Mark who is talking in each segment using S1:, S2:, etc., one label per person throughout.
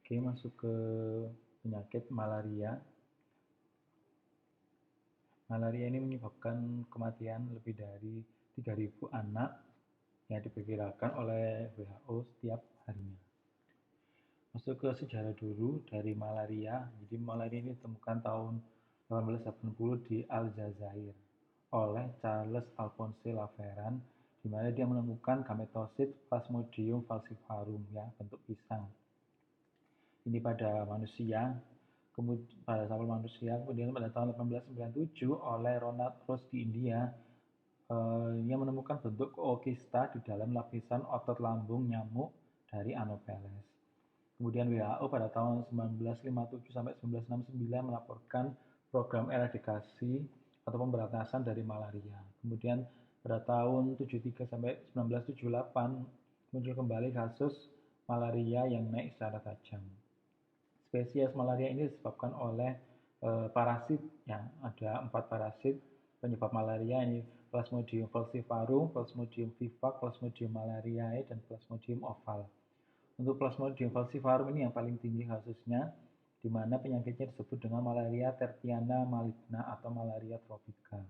S1: Oke, masuk ke penyakit malaria. Malaria ini menyebabkan kematian lebih dari 3.000 anak yang diperkirakan oleh WHO setiap harinya. Masuk ke sejarah dulu dari malaria. Jadi malaria ini ditemukan tahun 1880 di Aljazair oleh Charles Alphonse Laveran, di mana dia menemukan gametosit Plasmodium falciparum, ya, bentuk pisang. Ini pada manusia, kemudian pada sampel manusia. Kemudian pada tahun 1897 oleh Ronald Ross di India, ia menemukan bentuk kookista di dalam lapisan otot lambung nyamuk dari Anopheles. Kemudian WHO pada tahun 1957 sampai 1969 melaporkan program eradikasi atau pemberantasan dari malaria. Kemudian pada tahun 73 sampai 1978 muncul kembali kasus malaria yang naik secara tajam. Spesies malaria ini disebabkan oleh parasit, yang ada 4 parasit penyebab malaria, ini Plasmodium falciparum, Plasmodium vivax, Plasmodium malariae, dan Plasmodium ovale. Untuk Plasmodium falciparum ini yang paling tinggi kasusnya, di mana penyakitnya disebut dengan malaria tertiana maligna atau malaria tropika.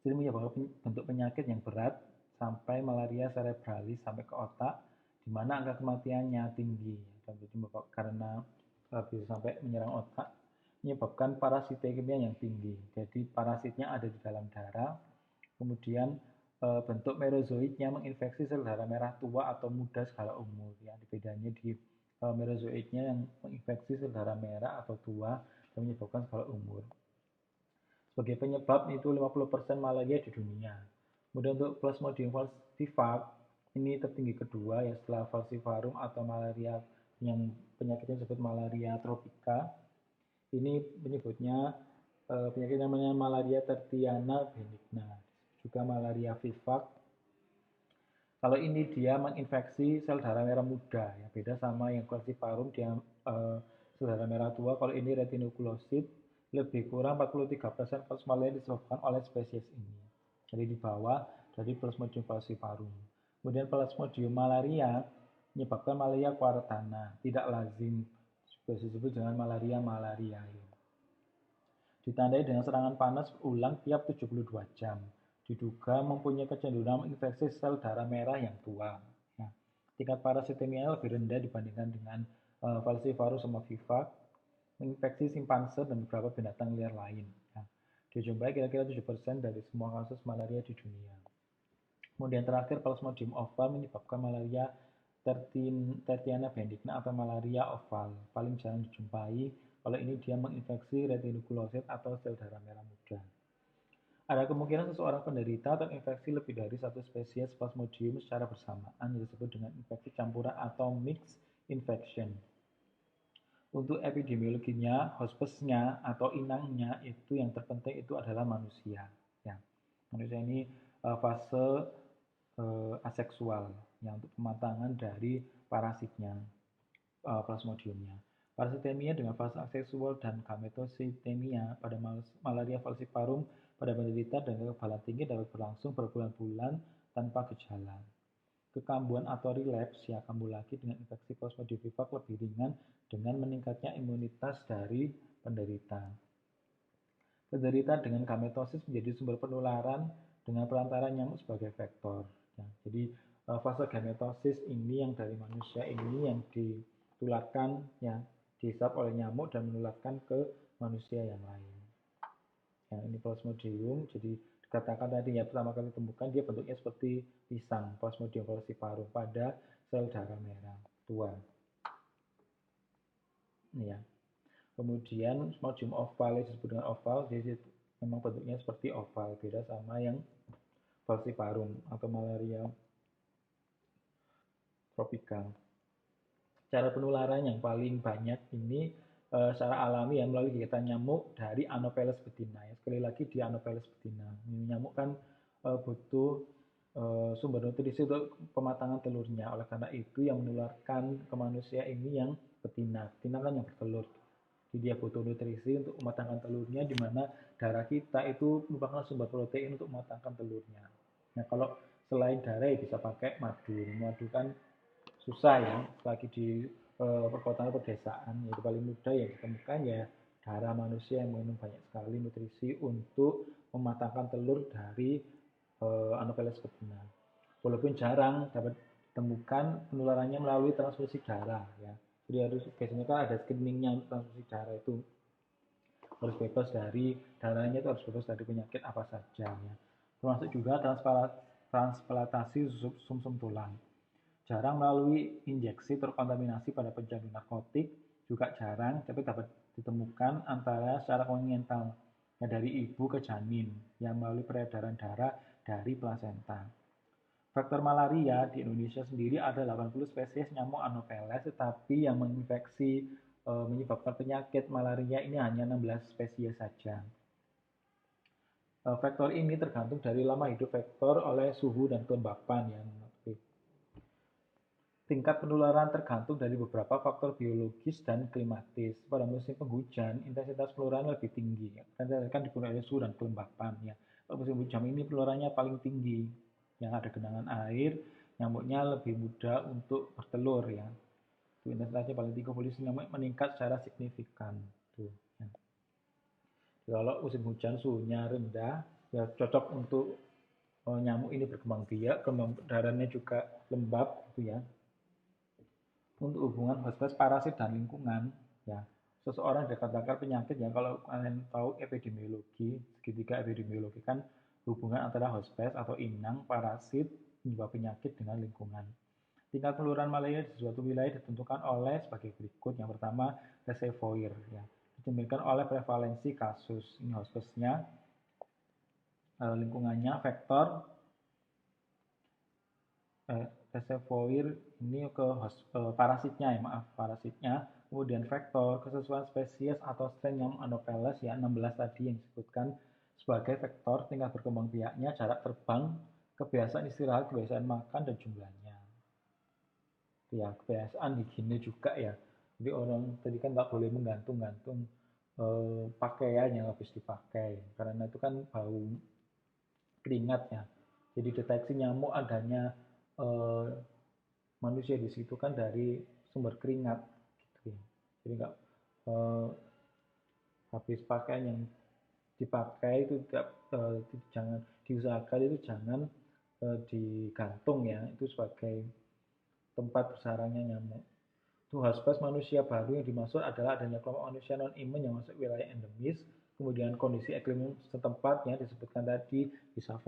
S1: Jadi menyebabkan bentuk penyakit yang berat sampai malaria cerebralis sampai ke otak, di mana angka kematiannya tinggi karena bisa sampai menyerang otak, menyebabkan parasitemia yang tinggi. Jadi parasitnya ada di dalam darah, kemudian bentuk merozoitnya menginfeksi sel darah merah tua atau muda skala umur. Ya, bedanya di merozoitnya yang menginfeksi sel darah merah atau tua dan menyebabkan skala umur. Sebagai penyebab itu 50% malaria di dunia. Kemudian untuk Plasmodium vivax ini tertinggi kedua, ya, setelah falciparum atau malaria yang penyakitnya disebut malaria tropika. Ini penyebutnya penyakit namanya malaria tertiana benigna, juga malaria vivax. Kalau ini dia menginfeksi sel darah merah muda, ya, beda sama yang falciparum, dia sel darah merah tua. Kalau ini retinokulosit, lebih kurang 43% kasus malaria disebabkan oleh spesies ini. Jadi di bawah dari Plasmodium falciparum. Kemudian Plasmodium malaria menyebabkan malaria quartana, tidak lazim, disebut dengan malaria malariae. Ditandai dengan serangan panas berulang tiap 72 jam. Diduga mempunyai kecenderungan menginfeksi sel darah merah yang tua. Nah, tingkat parasitemia lebih rendah dibandingkan dengan falciparum sama vivax, menginfeksi simpanse dan beberapa binatang liar lain. Nah, dijumpai kira-kira 7% dari semua kasus malaria di dunia. Kemudian terakhir, Plasmodium ovale menyebabkan malaria tertiana benigna atau malaria ovale. Paling jarang dijumpai. Kalau ini dia menginfeksi retinokulosit atau sel darah merah muda. Ada kemungkinan seseorang penderita terinfeksi lebih dari satu spesies Plasmodium secara bersamaan, yang disebut dengan infeksi campuran atau mixed infection. Untuk epidemiologinya, hospesnya atau inangnya itu yang terpenting itu adalah manusia. Ya. Manusia ini fase aseksual, yang untuk pematangan dari parasitnya, plasmodiumnya. Parasitemia dengan fase aseksual dan gametositemia pada malaria falciparum pada penderita dengan kekebalan tinggi dapat berlangsung berbulan-bulan tanpa gejala. Kekambuhan atau relapse, ya, kambuh lagi dengan infeksi Plasmodium vivax lebih ringan dengan meningkatnya imunitas dari penderita. Penderita dengan gametosis menjadi sumber penularan dengan perantara nyamuk sebagai vektor. Ya, jadi fase gametosis ini yang dari manusia ini yang ditularkan, ya, dihisap oleh nyamuk dan menularkan ke manusia yang lain. Ya, ini Plasmodium, jadi dikatakan tadi, ya, pertama kali ditemukan dia bentuknya seperti pisang, Plasmodium falciparum pada sel darah merah tua. Ini, ya. Kemudian Plasmodium ovale disebut dengan oval, jadi memang bentuknya seperti oval, beda sama yang falciparum atau malaria tropika. Cara penularan yang paling banyak ini secara alami, ya, melalui gigitan nyamuk dari Anopheles betina. Ya. Sekali lagi di Anopheles betina. Nyamuk kan butuh sumber nutrisi untuk pematangan telurnya. Oleh karena itu yang menularkan ke manusia ini yang betina. Betina kan yang bertelur. Jadi dia butuh nutrisi untuk mematangkan telurnya, di mana darah kita itu merupakan sumber protein untuk mematangkan telurnya. Nah, kalau selain darah ya bisa pakai madu. Madu kan susah, ya, lagi di perkotaan atau pedesaan, yaitu paling mudah yang ditemukan ya darah manusia yang mengandung banyak sekali nutrisi untuk mematangkan telur dari Anopheles betina. Walaupun jarang dapat ditemukan penularannya melalui transfusi darah ya. Jadi harus biasanya kan ada screeningnya transfusi darah itu harus bebas dari darahnya itu harus bebas dari penyakit apa saja ya. Termasuk juga transplantasi sumsum tulang. Jarang melalui injeksi terkontaminasi pada pencandu narkotik juga jarang, tapi dapat ditemukan antara secara kongenital ya, dari ibu ke janin yang melalui peredaran darah dari plasenta. Faktor malaria di Indonesia sendiri ada 80 spesies nyamuk Anopheles, tetapi yang menginfeksi menyebabkan penyakit malaria ini hanya 16 spesies saja. Faktor ini tergantung dari lama hidup vektor oleh suhu dan kelembapan yang tingkat penularan tergantung dari beberapa faktor biologis dan klimatis. Pada musim penghujan, intensitas penularan lebih tinggi, berdasarkan dipengaruhi suhu dan kelembapan. Ya. Pada musim hujan ini penularannya paling tinggi, yang ada genangan air, nyamuknya lebih mudah untuk bertelur. Ya. Intensitasnya paling tinggi, populasi nyamuk meningkat secara signifikan. Tuh, ya. Kalau musim hujan suhunya rendah, ya cocok untuk nyamuk ini berkembang biak, kembang darahnya juga lembab, gitu ya. Untuk hubungan hospes parasit dan lingkungan ya seseorang dikatakan penyakit ya kalau kalian tahu epidemiologi segitiga epidemiologi kan hubungan antara hospes atau inang parasit penyebab penyakit dengan lingkungan. Tingkat penularan malaria di suatu wilayah ditentukan oleh sebagai berikut. Yang pertama reservoir ya dicerminkan oleh prevalensi kasus ini hospesnya lingkungannya vektor reservoir ini ke parasitnya ya maaf parasitnya kemudian vektor kesesuaian spesies atau strain yang Anopheles ya 16 tadi yang disebutkan sebagai vektor tingkat berkembang biaknya jarak terbang kebiasaan istirahat kebiasaan makan dan jumlahnya ya kebiasaan higiene juga ya jadi orang tadi kan nggak boleh menggantung-gantung pakaian yang habis dipakai karena itu kan bau keringat ya jadi deteksi nyamuk adanya manusia di situ kan dari sumber keringat gitu ya. Jadi nggak habis pakaian yang dipakai itu tidak jangan diusahakan itu jangan digantung ya itu sebagai tempat bersarangnya nyamuk. Itu hospes manusia baru yang dimaksud adalah adanya kelompok manusia non imun yang masuk wilayah endemis, kemudian kondisi iklim setempatnya disebutkan tadi bisa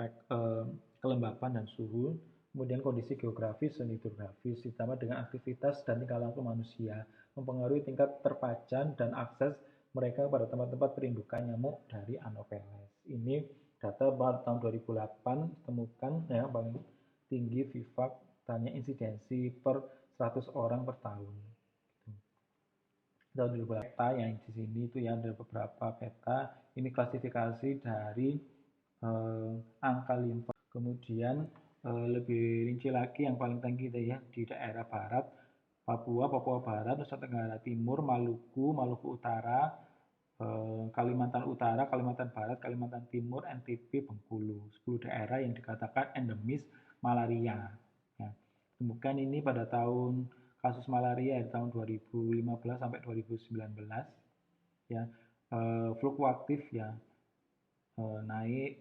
S1: kelembapan dan suhu, kemudian kondisi geografis dan hidrografis ditambah dengan aktivitas dan tingkah laku manusia mempengaruhi tingkat terpajan dan akses mereka pada tempat-tempat perindukan nyamuk dari Anopheles. Ini data pada tahun 2008 ditemukan ya paling tinggi VIVAC tanya insidensi per 100 orang per tahun. Tahun 2008 peta yang di sini itu ya ada beberapa peta ini klasifikasi dari angka limpa. Kemudian lebih rinci lagi yang paling tinggi ya di daerah barat Papua Barat, Nusa Tenggara Timur, Maluku Utara, Kalimantan Utara, Kalimantan Barat, Kalimantan Timur, NTB, Bengkulu. 10 daerah yang dikatakan endemis malaria. Ya. Kemudian ini pada tahun kasus malaria di tahun 2015 sampai 2019 ya fluktuatif ya naik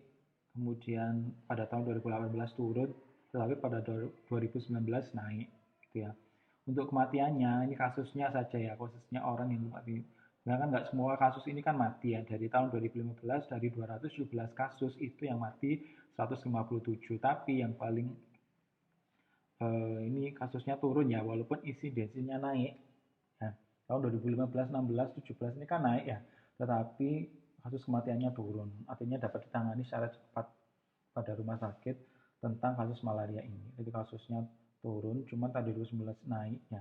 S1: kemudian pada tahun 2018 turun tetapi pada 2019 naik gitu ya. Untuk kematiannya ini kasusnya saja ya khususnya orang yang mati. Nah kan nggak semua kasus ini kan mati ya dari tahun 2015 dari 217 kasus itu yang mati 157 tapi yang paling ini kasusnya turun ya walaupun insidensinya naik ya, tahun 2015, 16, 17 ini kan naik ya tetapi kasus kematiannya turun artinya dapat ditangani secara cepat pada rumah sakit tentang kasus malaria ini jadi kasusnya turun cuma tadi 2019 naik ya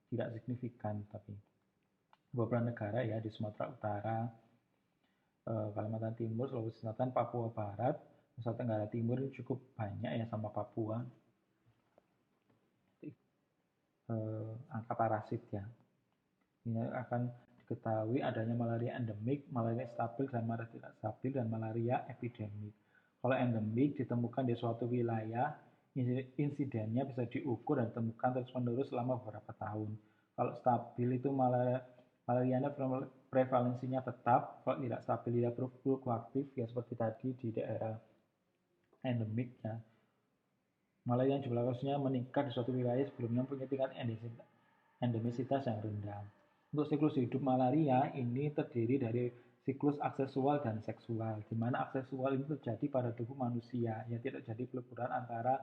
S1: tidak signifikan tapi beberapa negara ya di Sumatera Utara Kalimantan Timur, Sulawesi Selatan, Papua Barat, Nusa Tenggara Timur ini cukup banyak ya sama Papua angka parasit ya. Ini akan diketahui adanya malaria endemik, malaria stabil dan malaria tidak stabil dan malaria epidemik. Kalau endemik ditemukan di suatu wilayah insidennya bisa diukur dan ditemukan terus-menerus selama beberapa tahun. Kalau stabil itu malarianya prevalensinya tetap, kalau tidak stabil tidak fluktuatif ya seperti tadi di daerah endemik ya. Malaria jumlah kasusnya meningkat di suatu wilayah sebelumnya punya tingkat endemisitas yang rendah. Untuk siklus hidup malaria ini terdiri dari siklus aksesual dan seksual, di mana aksesual ini terjadi pada tubuh manusia, yang tidak jadi peleburan antara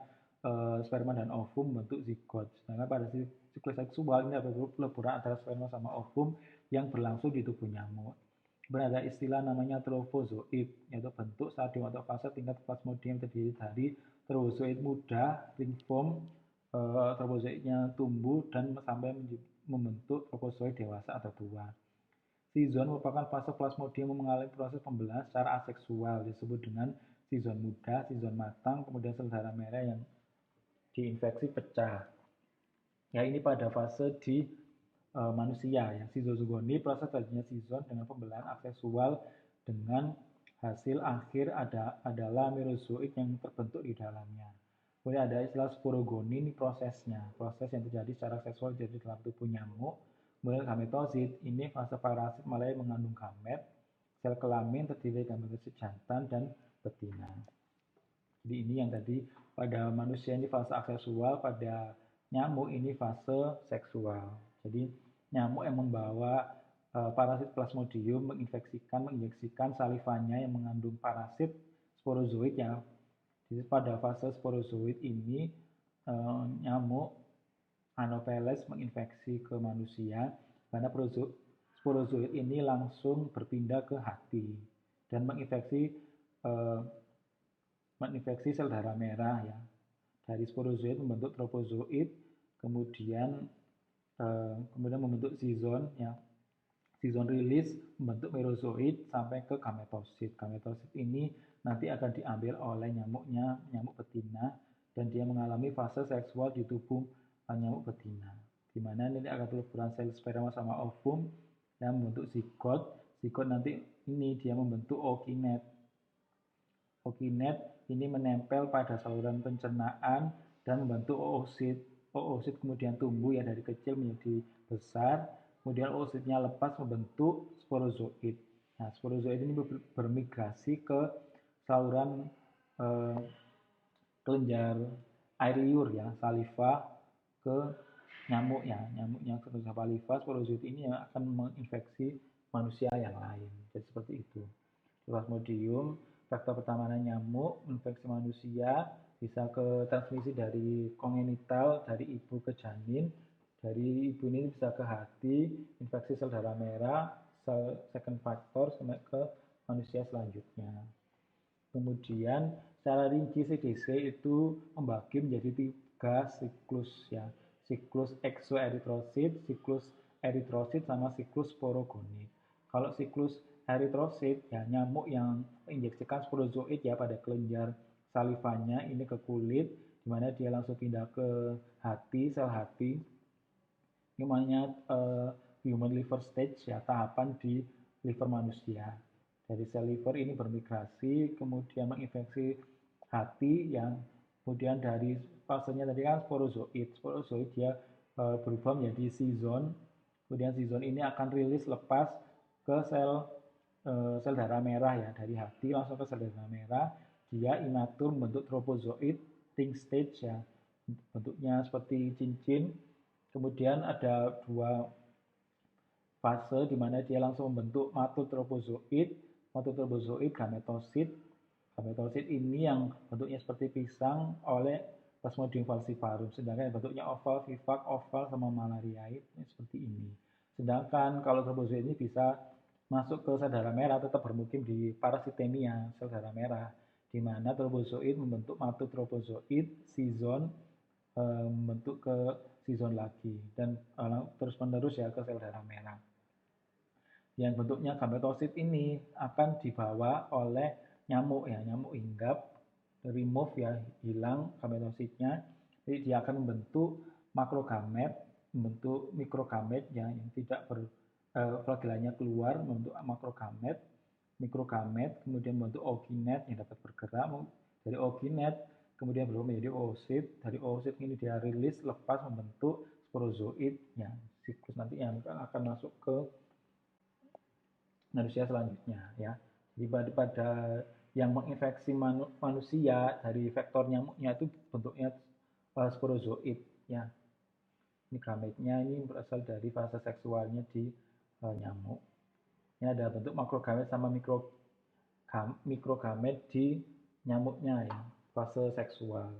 S1: sperma dan ovum bentuk zigot. Sedangkan pada siklus seksual ini ada peleburan antara sperma sama ovum yang berlangsung di tubuh nyamuk. Kemudian ada istilah namanya trofozoid, yaitu bentuk stadium atau fase tingkat plasmodium terdiri dari trofozoid muda, ring form, trofozoidnya tumbuh dan sampai membentuk trofozoid dewasa atau tua. Sizon merupakan fase plasmodium mengalami proses pembelahan secara aseksual, disebut dengan sizon muda, sizon matang, kemudian sel darah merah yang diinfeksi pecah. Ya ini pada fase di manusia ya. Sizozogoni proses terjadinya sizon dengan pembelahan aksesual dengan hasil akhir adalah merozoid yang terbentuk di dalamnya. Kemudian ada istilah sporogoni, ini prosesnya, proses yang terjadi secara seksual jadi dalam tubuh nyamuk. Kemudian gametosit, ini fase parasit malaria mengandung gamet. Sel kelamin terdiri dari gametosit jantan dan betina. Jadi ini yang tadi pada manusia ini fase aksesual, pada nyamuk ini fase seksual. Jadi nyamuk yang membawa parasit plasmodium menginjeksikan salivanya yang mengandung parasit sporozoid ya. Jadi pada fase sporozoid ini nyamuk Anopheles menginfeksi ke manusia karena sporozoid ini langsung berpindah ke hati dan menginfeksi sel darah merah ya. Dari sporozoid membentuk trofozoid, kemudian membentuk zizon ya. Zizon rilis membentuk merozoid sampai ke gametosit. Gametosit ini nanti akan diambil oleh nyamuk betina dan dia mengalami fase seksual di tubuh nyamuk betina. Di mana nanti akan peleburan sel sperma sama ovum yang membentuk zigot. Zigot nanti ini dia membentuk ookinet. Ookinet ini menempel pada saluran pencernaan dan membentuk oosit. Oosit kemudian tumbuh ya dari kecil menjadi besar, kemudian oositnya lepas membentuk sporozoid. Nah, sporozoid ini bermigrasi ke saluran kelenjar air liur ya, saliva ke nyamuk ya. Nyamuknya ke saliva, sporozoid ini yang akan menginfeksi manusia yang lain. Jadi seperti itu. Plasmodium, faktor pertama nyamuk, infeksi manusia, bisa ke transmisi dari kongenital, dari ibu ke janin, dari ibu ini bisa ke hati, infeksi sel darah merah, sel second factor, sampai ke manusia selanjutnya. Kemudian secara rinci CDC itu membagi menjadi 3 siklus ya. Siklus eksoeritrosit, siklus eritrosit, sama siklus sporogonit. Kalau siklus eritrosit ya nyamuk yang menginjeksikan sporozoid ya pada kelenjar salivanya ini ke kulit, di mana dia langsung pindah ke hati, sel hati. Ini namanya human liver stage ya, tahapan di liver manusia. Dari sel liver ini bermigrasi, kemudian menginfeksi hati yang kemudian dari fasenya tadi kan sporozoid. Sporozoid dia berubah menjadi sizon. Kemudian sizon ini akan rilis lepas ke sel darah merah ya, dari hati langsung ke sel darah merah. Dia imatur membentuk trofozoid ring stage ya, bentuknya seperti cincin. Kemudian ada 2 fase di mana dia langsung membentuk matotropozoid, gametosit. Gametosit ini yang bentuknya seperti pisang oleh Plasmodium falciparum. Sedangkan bentuknya oval, vivax, oval sama malariae seperti ini. Sedangkan kalau tropozoid ini bisa masuk ke sel darah merah, tetap bermukim di parasitemia sel darah merah, di mana tropozoid membentuk matotropozoid, sizon membentuk ke sizon lagi dan terus menerus ya ke sel darah merah. Yang bentuknya gametosit ini akan dibawa oleh nyamuk ya, nyamuk hinggap, remove ya, hilang gametositnya. Jadi dia akan membentuk makrogamet, membentuk mikrogamet ya, yang tidak flagellanya keluar, membentuk mikrogamet, kemudian membentuk ookinet yang dapat bergerak. Dari ookinet kemudian berubah menjadi oosit. Dari oosit ini dia rilis lepas membentuk sporozoid. Ya, siklus nanti yang akan masuk ke manusia selanjutnya. Ya, jadi pada yang menginfeksi manusia dari vektor nyamuknya itu bentuknya sporozoid. Ya, ini gametnya ini berasal dari fase seksualnya di nyamuk. Ini ada bentuk makrogamet sama mikrogamet di nyamuknya ya, fase seksual.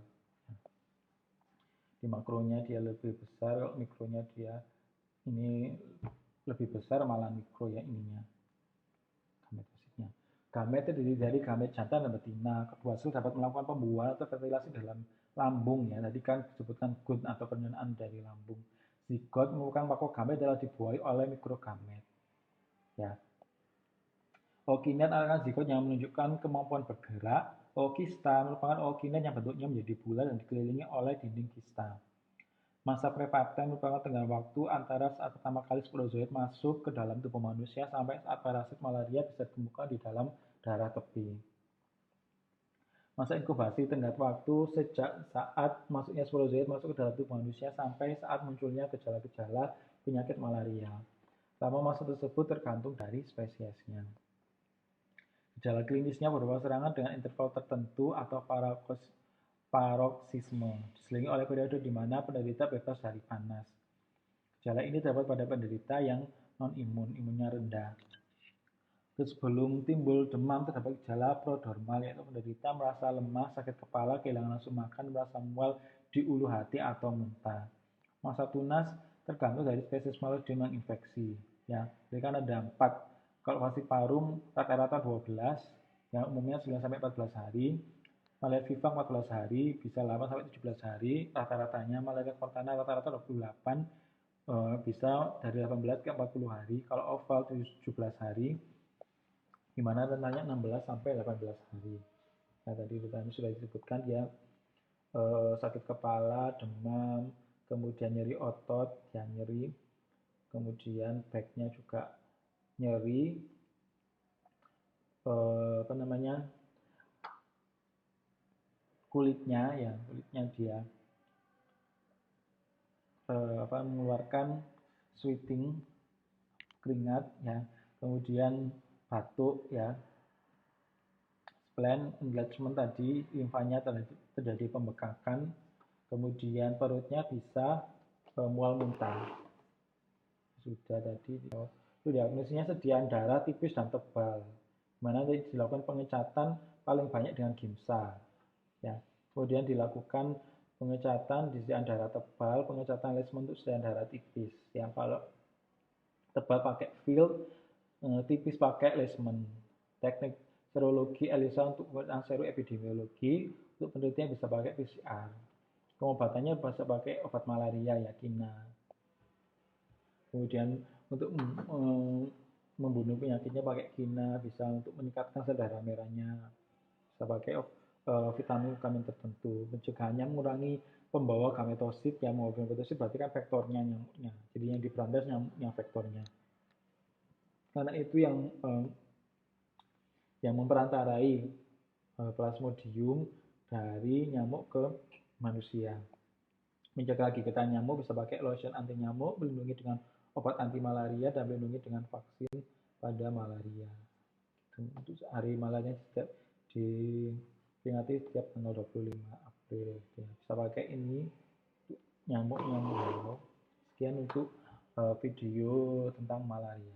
S1: Di makronya dia lebih besar, kalau mikronya dia ini lebih besar malah mikro ya ininya. Gametositnya. Gamet terdiri dari gamet jantan dan betina. Kedua sel dapat melakukan pembuahan atau fertilasi dalam lambung ya. Tadi kan disebutkan gut atau penyusunan dari lambung. Zigot merupakan makrogamet adalah dibuahi oleh mikrogamet. Ya. Ookinet adalah zigot yang menunjukkan kemampuan bergerak. Ookista merupakan ookinet yang bentuknya menjadi bulat dan dikelilingi oleh dinding kista. Masa prepaten merupakan tenggang waktu antara saat pertama kali sporozoid masuk ke dalam tubuh manusia sampai saat parasit malaria bisa ditemukan di dalam darah tepi. Masa inkubasi tenggat waktu sejak saat masuknya sporozoid masuk ke dalam tubuh manusia sampai saat munculnya gejala-gejala penyakit malaria. Lama masa tersebut tergantung dari spesiesnya. Gejala klinisnya berupa serangan dengan interval tertentu atau paroksisme, diselingi oleh periode di mana penderita bebas dari panas. Gejala ini dapat pada penderita yang non-imun, imunnya rendah. Sebelum timbul demam terdapat gejala prodromal, yaitu penderita merasa lemah, sakit kepala, kehilangan nafsu makan, merasa mual di ulu hati atau muntah. Masa tunas tergantung dari spesies Plasmodium yang infeksi. Ya, jadi kan ada 4. Kalau falciparum rata-rata 12, yang umumnya 9-14 hari. Malaria vivang 14 hari, bisa 8-17 hari rata-ratanya. Malaria cortana rata-rata 28, bisa dari 18 ke 40 hari. Kalau oval 17 hari, di mana rentangnya 16-18 hari. Nah, tadi sudah disebutkan ya, sakit kepala, demam, kemudian nyeri otot, ya nyeri, kemudian backnya juga nyeri, kulitnya dia mengeluarkan sweating, keringat ya, kemudian batuk ya, spleen enlargement tadi, limfanya terjadi pembekakan, kemudian perutnya bisa mual muntah. Sudah tadi itu diagnosisnya sediaan darah tipis dan tebal, mana dilakukan pengecatan paling banyak dengan gimsa ya. Kemudian dilakukan pengecatan di sediaan darah tebal, pengecatan Leishman untuk sediaan darah tipis ya. Kalau tebal pakai field, tipis pakai Leishman. Teknik serologi ELISA untuk pemeriksaan seroepidemiologi, untuk penelitian bisa pakai PCR. Pengobatannya bisa pakai obat malaria ya, kina. Kemudian untuk membunuh penyakitnya pakai kina, bisa untuk meningkatkan sel darah merahnya, bisa pakai vitamin tertentu. Pencegahannya mengurangi pembawa gametosit. Yang mau gametosit berarti kan vektornya nyamuknya. Jadi yang diberantas nyamuknya vektornya. Karena itu yang memperantarai Plasmodium dari nyamuk ke manusia. Mencegah gigitan nyamuk bisa pakai lotion anti nyamuk, melindungi dengan obat anti malaria, dan melindungi dengan vaksin pada malaria. Untuk hari malaria setiap diperingati setiap tanggal 25 April. Ya, bisa pakai ini nyamuk. Sekian untuk video tentang malaria.